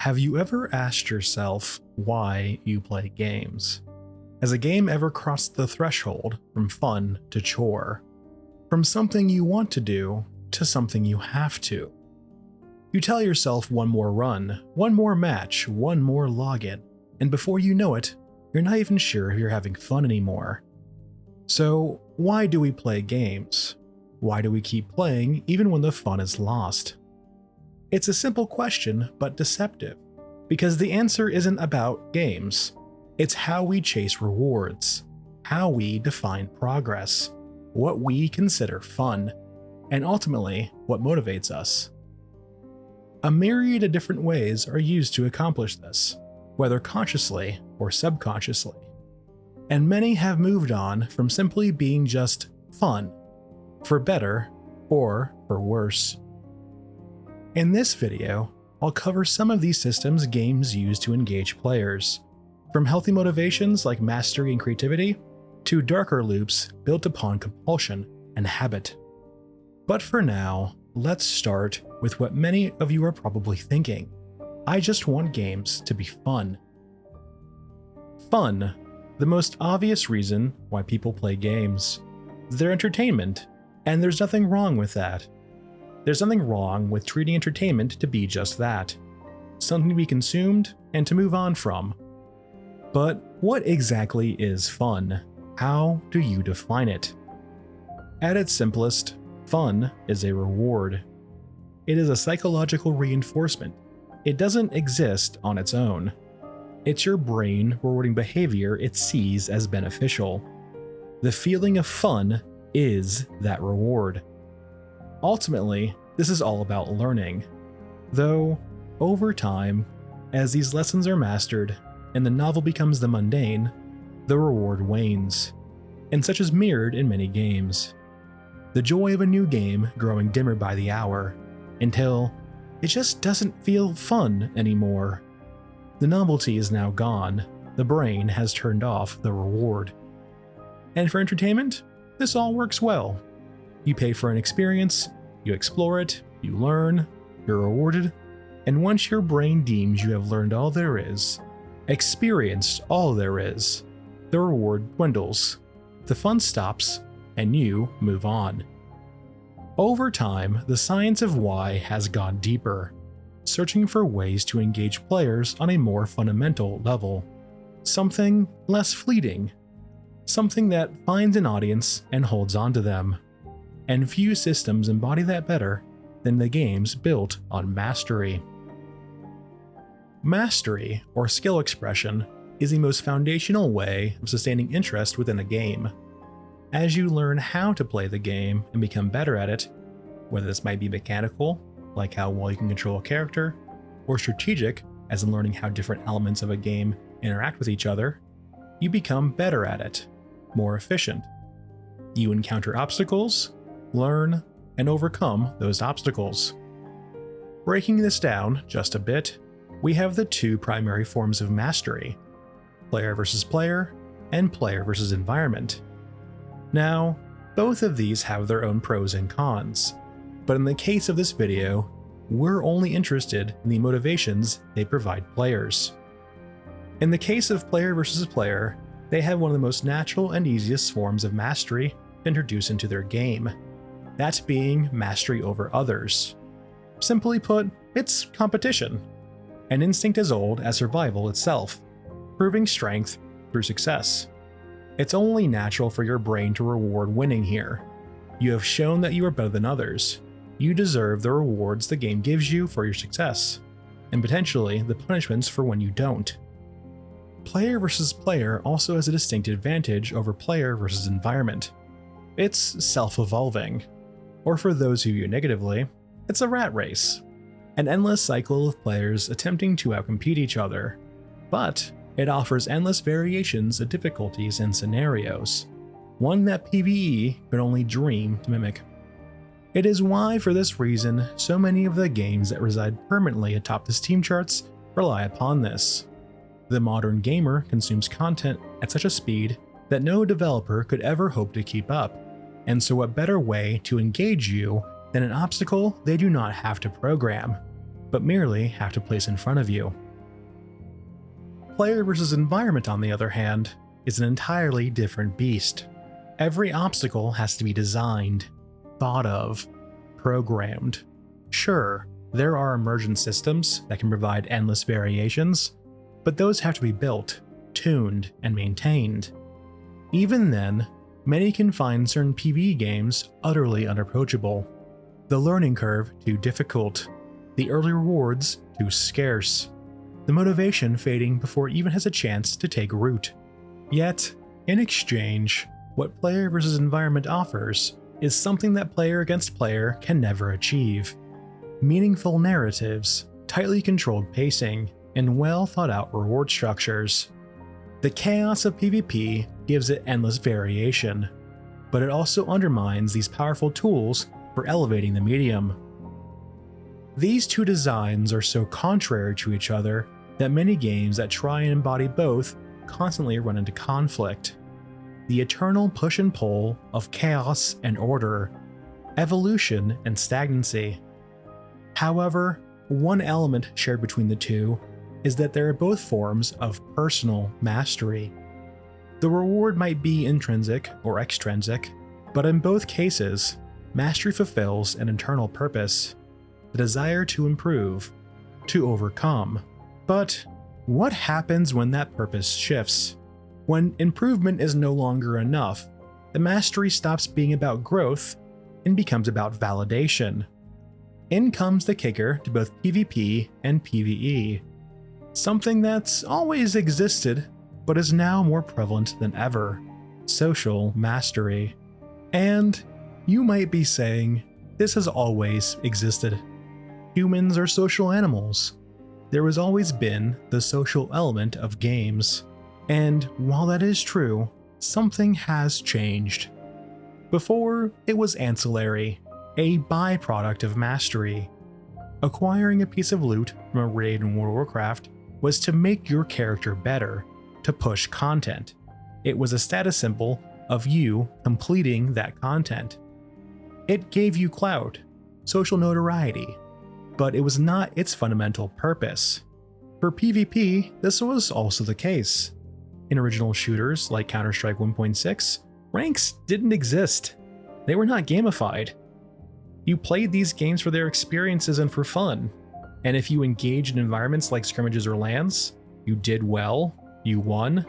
Have you ever asked yourself why you play games? Has a game ever crossed the threshold from fun to chore? From something you want to do to something you have to? You tell yourself one more run, one more match, one more login, and before you know it, you're not even sure if you're having fun anymore. So, why do we play games? Why do we keep playing even when the fun is lost? It's a simple question, but deceptive, because the answer isn't about games. It's how we chase rewards, how we define progress, what we consider fun, and ultimately, what motivates us. A myriad of different ways are used to accomplish this, whether consciously or subconsciously. And many have moved on from simply being just fun, for better or for worse. In this video, I'll cover some of these systems games use to engage players, from healthy motivations like mastery and creativity, to darker loops built upon compulsion and habit. But for now, let's start with what many of you are probably thinking. I just want games to be fun. Fun, the most obvious reason why people play games. They're entertainment, and there's nothing wrong with that. There's nothing wrong with treating entertainment to be just that, something to be consumed and to move on from. But what exactly is fun? How do you define it? At its simplest, fun is a reward. It is a psychological reinforcement. It doesn't exist on its own. It's your brain rewarding behavior it sees as beneficial. The feeling of fun is that reward. Ultimately, this is all about learning. Though, over time, as these lessons are mastered and the novel becomes the mundane, the reward wanes, and such is mirrored in many games. The joy of a new game growing dimmer by the hour, until it just doesn't feel fun anymore. The novelty is now gone, the brain has turned off the reward. And for entertainment, this all works well. You pay for an experience, you explore it, you learn, you're rewarded, and once your brain deems you have learned all there is, experienced all there is, the reward dwindles, the fun stops, and you move on. Over time, the science of why has gone deeper, searching for ways to engage players on a more fundamental level, something less fleeting, something that finds an audience and holds on to them. And few systems embody that better than the games built on mastery. Mastery, or skill expression, is the most foundational way of sustaining interest within a game. As you learn how to play the game and become better at it, whether this might be mechanical, like how well you can control a character, or strategic, as in learning how different elements of a game interact with each other, you become better at it, more efficient. You encounter obstacles, learn, and overcome those obstacles. Breaking this down just a bit, we have the two primary forms of mastery: player versus player, and player versus environment. Now, both of these have their own pros and cons, but in the case of this video, we're only interested in the motivations they provide players. In the case of player versus player, they have one of the most natural and easiest forms of mastery to introduce into their game, that being mastery over others. Simply put, it's competition, an instinct as old as survival itself, proving strength through success. It's only natural for your brain to reward winning here. You have shown that you are better than others. You deserve the rewards the game gives you for your success, and potentially the punishments for when you don't. Player versus player also has a distinct advantage over player versus environment. It's self-evolving, or for those who view it negatively, it's a rat race, an endless cycle of players attempting to outcompete each other, but it offers endless variations of difficulties and scenarios, one that PvE could only dream to mimic. It is why, for this reason, so many of the games that reside permanently atop the Steam charts rely upon this. The modern gamer consumes content at such a speed that no developer could ever hope to keep up, and so what better way to engage you than an obstacle they do not have to program? but merely have to place in front of you. Player versus environment, on the other hand, is an entirely different beast. Every obstacle has to be designed, thought of, programmed. Sure, there are emergent systems that can provide endless variations, but those have to be built, tuned, and maintained. Even then, many can find certain PvE games utterly unapproachable, the learning curve too difficult, the early rewards too scarce, the motivation fading before it even has a chance to take root. Yet, in exchange, what player versus environment offers is something that player against player can never achieve: meaningful narratives, tightly controlled pacing, and well thought out reward structures. The chaos of PvP gives it endless variation, but it also undermines these powerful tools for elevating the medium. These two designs are so contrary to each other that many games that try and embody both constantly run into conflict. The eternal push and pull of chaos and order, evolution and stagnancy. However, one element shared between the two is that they are both forms of personal mastery. The reward might be intrinsic or extrinsic, but in both cases, mastery fulfills an internal purpose: the desire to improve, to overcome. But what happens when that purpose shifts? When improvement is no longer enough, the mastery stops being about growth and becomes about validation. In comes the kicker to both PvP and PvE. Something that's always existed, but is now more prevalent than ever: social mastery. And you might be saying, this has always existed. Humans are social animals. There has always been the social element of games. And while that is true, something has changed. Before, it was ancillary, a byproduct of mastery. Acquiring a piece of loot from a raid in World of Warcraft was to make your character better, to push content. It was a status symbol of you completing that content. It gave you clout, social notoriety, but it was not its fundamental purpose. For PvP, this was also the case. In original shooters like Counter-Strike 1.6, ranks didn't exist. They were not gamified. You played these games for their experiences and for fun, and if you engaged in environments like scrimmages or LANs, you did well, you won,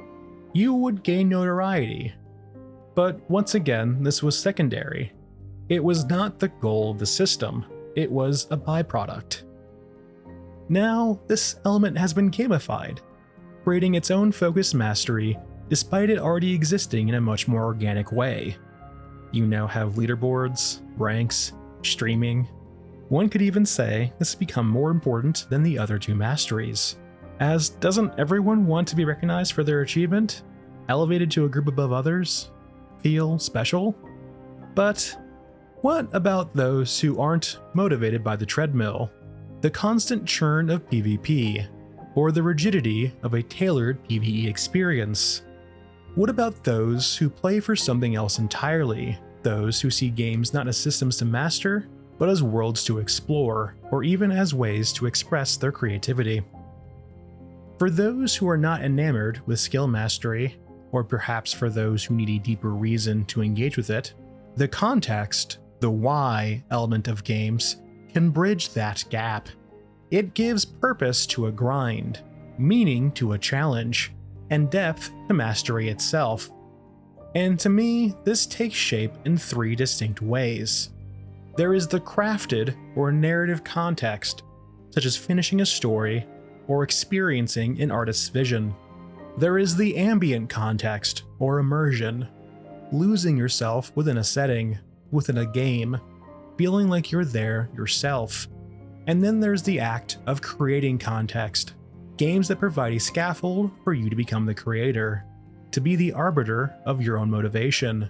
you would gain notoriety. But once again, this was secondary. It was not the goal of the system, it was a byproduct. Now, this element has been gamified, creating its own focused mastery despite it already existing in a much more organic way. You now have leaderboards, ranks, streaming. One could even say this has become more important than the other two masteries, as doesn't everyone want to be recognized for their achievement, elevated to a group above others, feel special? But what about those who aren't motivated by the treadmill, the constant churn of PvP, or the rigidity of a tailored PvE experience? What about those who play for something else entirely, those who see games not as systems to master, but as worlds to explore, or even as ways to express their creativity? For those who are not enamored with skill mastery, or perhaps for those who need a deeper reason to engage with it, the context, the why element of games can bridge that gap. It gives purpose to a grind, meaning to a challenge, and depth to mastery itself. And to me, this takes shape in three distinct ways. There is the crafted or narrative context, such as finishing a story or experiencing an artist's vision. There is the ambient context or immersion, losing yourself within a setting, within a game, feeling like you're there yourself. And then there's the act of creating context, games that provide a scaffold for you to become the creator, to be the arbiter of your own motivation.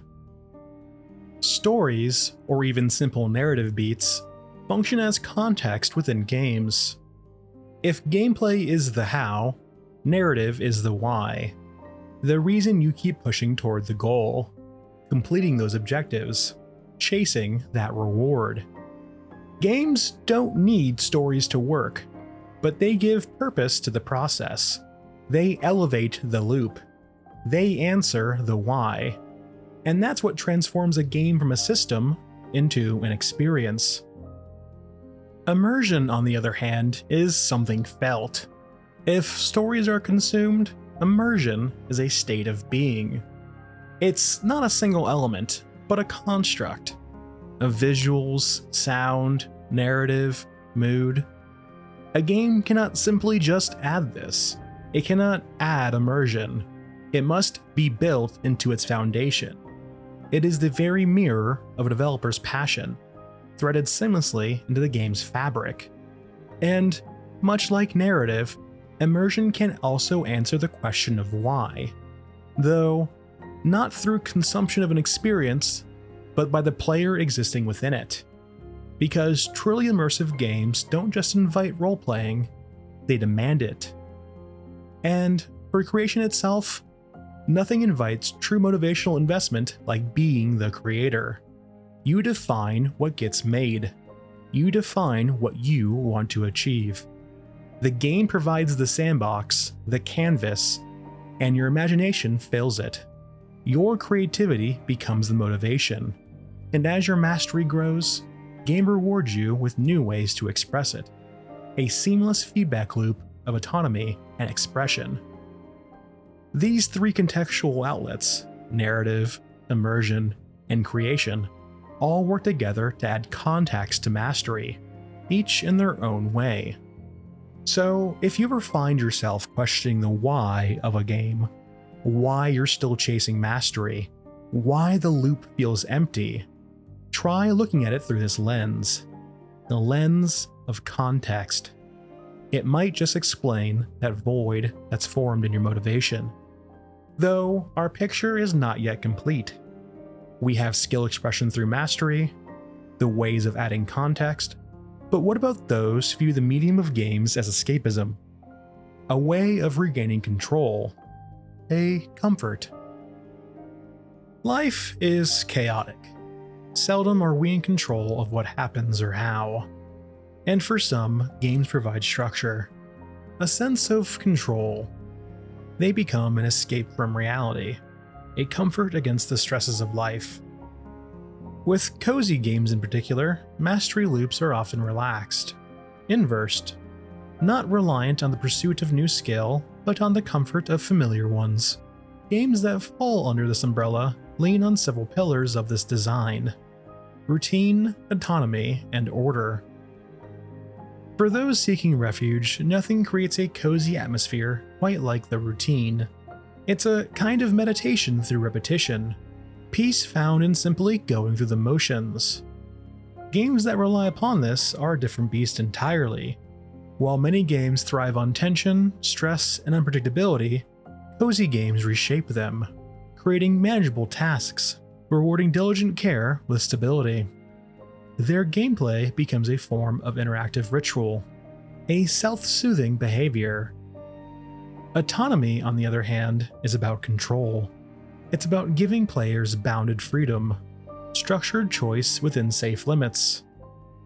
Stories, or even simple narrative beats, function as context within games. If gameplay is the how, narrative is the why. The reason you keep pushing toward the goal, completing those objectives, chasing that reward. Games don't need stories to work, but they give purpose to the process. They elevate the loop. They answer the why. And that's what transforms a game from a system into an experience. Immersion, on the other hand, is something felt. If stories are consumed, immersion is a state of being. It's not a single element, but a construct of visuals, sound, narrative, mood. A game cannot simply just add this. It cannot add immersion. It must be built into its foundation. It is the very mirror of a developer's passion, threaded seamlessly into the game's fabric. And, much like narrative, immersion can also answer the question of why, though not through consumption of an experience, but by the player existing within it. Because truly immersive games don't just invite role-playing, they demand it. And for creation itself, nothing invites true motivational investment like being the creator. You define what gets made. You define what you want to achieve. The game provides the sandbox, the canvas, and your imagination fills it. Your creativity becomes the motivation. And as your mastery grows, game rewards you with new ways to express it. A seamless feedback loop of autonomy and expression. These three contextual outlets, narrative, immersion, and creation, all work together to add context to mastery, each in their own way. So, if you ever find yourself questioning the why of a game, why you're still chasing mastery, why the loop feels empty, try looking at it through this lens, the lens of context. It might just explain that void that's formed in your motivation. Though our picture is not yet complete. We have skill expression through mastery, the ways of adding context, but what about those who view the medium of games as escapism? A way of regaining control, a comfort. Life is chaotic. Seldom are we in control of what happens or how. And for some, games provide structure, a sense of control. They become an escape from reality, a comfort against the stresses of life. With cozy games in particular, mastery loops are often relaxed, inversed, not reliant on the pursuit of new skill, but on the comfort of familiar ones. Games that fall under this umbrella lean on several pillars of this design: routine, autonomy, and order. For those seeking refuge, nothing creates a cozy atmosphere quite like the routine. It's a kind of meditation through repetition, peace found in simply going through the motions. Games that rely upon this are a different beast entirely. While many games thrive on tension, stress, and unpredictability, cozy games reshape them, creating manageable tasks, rewarding diligent care with stability. Their gameplay becomes a form of interactive ritual, a self-soothing behavior. Autonomy, on the other hand, is about control. It's about giving players bounded freedom, structured choice within safe limits.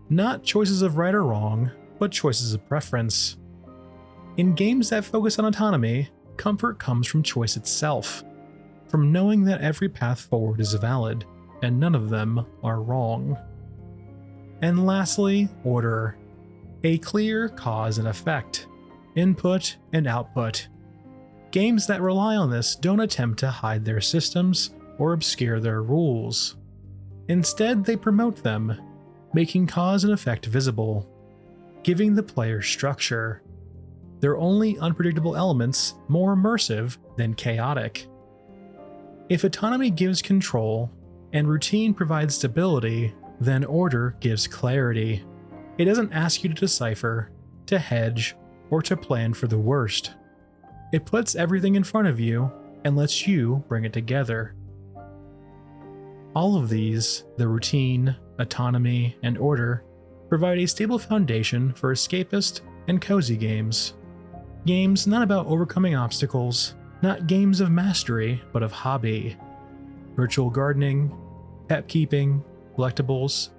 Not choices of right or wrong, but choices of preference. In games that focus on autonomy, comfort comes from choice itself, from knowing that every path forward is valid, and none of them are wrong. And lastly, order. A clear cause and effect, input and output. Games that rely on this don't attempt to hide their systems or obscure their rules. Instead, they promote them, making cause and effect visible, giving the player structure. Their only unpredictable elements more immersive than chaotic. If autonomy gives control and routine provides stability, then order gives clarity. It doesn't ask you to decipher, to hedge, or to plan for the worst. It puts everything in front of you and lets you bring it together. All of these, the routine, autonomy, and order, provide a stable foundation for escapist and cozy games. Games not about overcoming obstacles, not games of mastery, but of hobby. Virtual gardening, pet keeping, collectibles,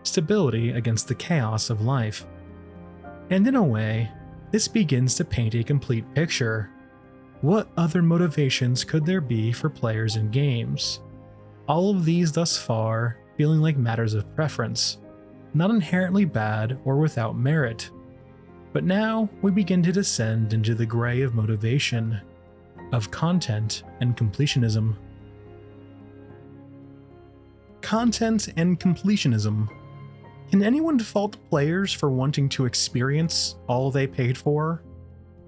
stability against the chaos of life. And in a way, this begins to paint a complete picture. What other motivations could there be for players in games? All of these thus far feeling like matters of preference, not inherently bad or without merit. But now we begin to descend into the gray of motivation, of content and completionism. Content and completionism. Can anyone fault players for wanting to experience all they paid for?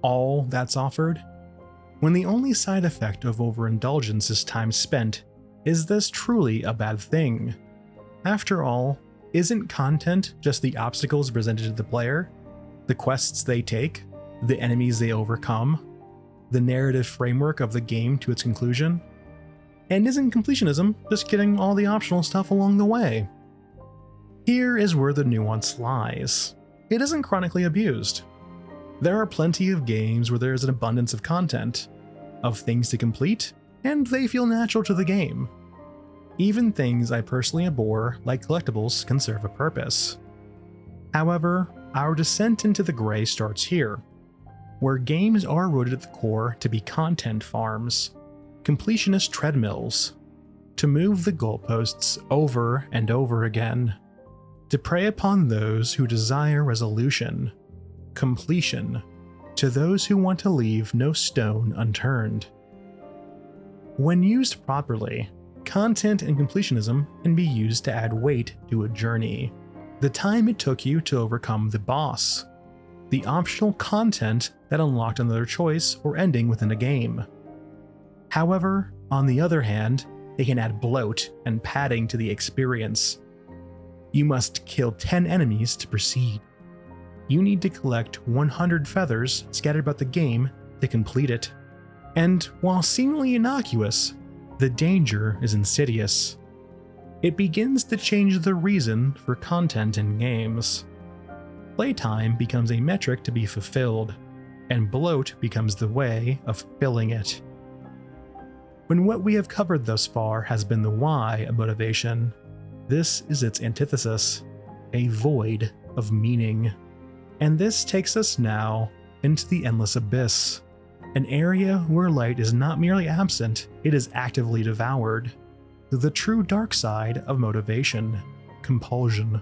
All that's offered? When the only side effect of overindulgence is time spent, is this truly a bad thing? After all, isn't content just the obstacles presented to the player? The quests they take? The enemies they overcome? The narrative framework of the game to its conclusion? And isn't completionism just getting all the optional stuff along the way? Here is where the nuance lies. It isn't chronically abused. There are plenty of games where there is an abundance of content, of things to complete, and they feel natural to the game. Even things I personally abhor, like collectibles, can serve a purpose. However, our descent into the gray starts here, where games are rooted at the core to be content farms, completionist treadmills, to move the goalposts over and over again, to prey upon those who desire resolution, completion, to those who want to leave no stone unturned. When used properly, content and completionism can be used to add weight to a journey. The time it took you to overcome the boss, the optional content that unlocked another choice or ending within a game. However, on the other hand, they can add bloat and padding to the experience. You must kill 10 enemies to proceed. You need to collect 100 feathers scattered about the game to complete it. And while seemingly innocuous, the danger is insidious. It begins to change the reason for content in games. Playtime becomes a metric to be fulfilled, and bloat becomes the way of filling it. When what we have covered thus far has been the why of motivation, this is its antithesis, a void of meaning. And this takes us now into the endless abyss, an area where light is not merely absent, it is actively devoured. The true dark side of motivation, compulsion.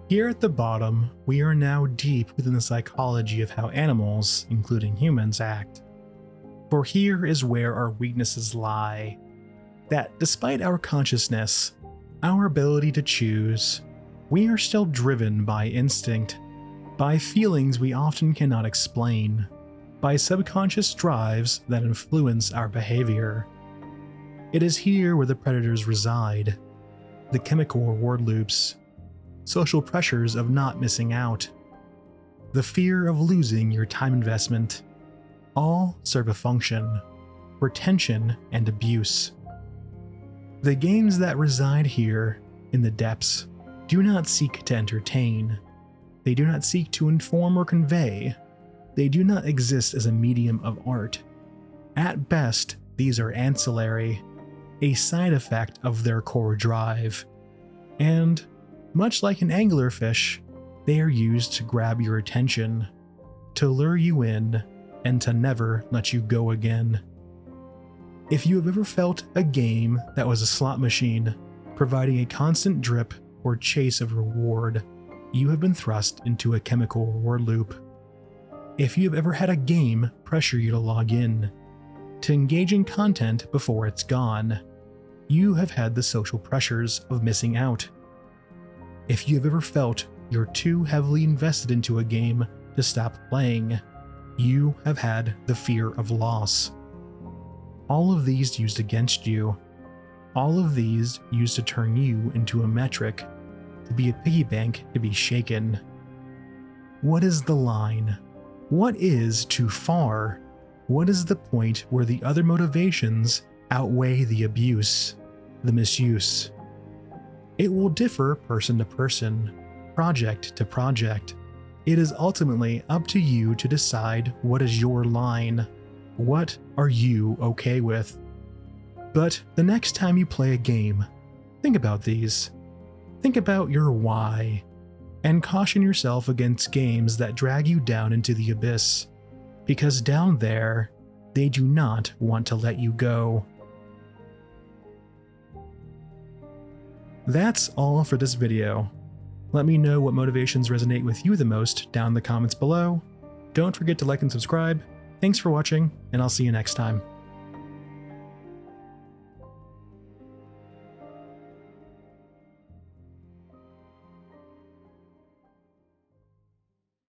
Here at the bottom, we are now deep within the psychology of how animals, including humans, act. For here is where our weaknesses lie. That despite our consciousness, our ability to choose, we are still driven by instinct, by feelings we often cannot explain, by subconscious drives that influence our behavior. It is here where the predators reside, the chemical reward loops, social pressures of not missing out, the fear of losing your time investment, all serve a function, retention and abuse. The games that reside here, in the depths, do not seek to entertain. They do not seek to inform or convey. They do not exist as a medium of art. At best, these are ancillary, a side effect of their core drive. And, much like an anglerfish, they are used to grab your attention, to lure you in, and to never let you go again. If you have ever felt a game that was a slot machine, providing a constant drip or chase of reward, you have been thrust into a chemical reward loop. If you have ever had a game pressure you to log in, to engage in content before it's gone, you have had the social pressures of missing out. If you have ever felt you're too heavily invested into a game to stop playing, you have had the fear of loss. All of these used against you. All of these used to turn you into a metric, to be a piggy bank to be shaken. What is the line? What is too far? What is the point where the other motivations outweigh the abuse, the misuse? It will differ person to person, project to project. It is ultimately up to you to decide what is your line. What are you okay with? But the next time you play a game, think about these. Think about your why, and caution yourself against games that drag you down into the abyss, because down there, they do not want to let you go. That's all for this video. Let me know what motivations resonate with you the most down in the comments below. Don't forget to like and subscribe. Thanks for watching, and I'll see you next time.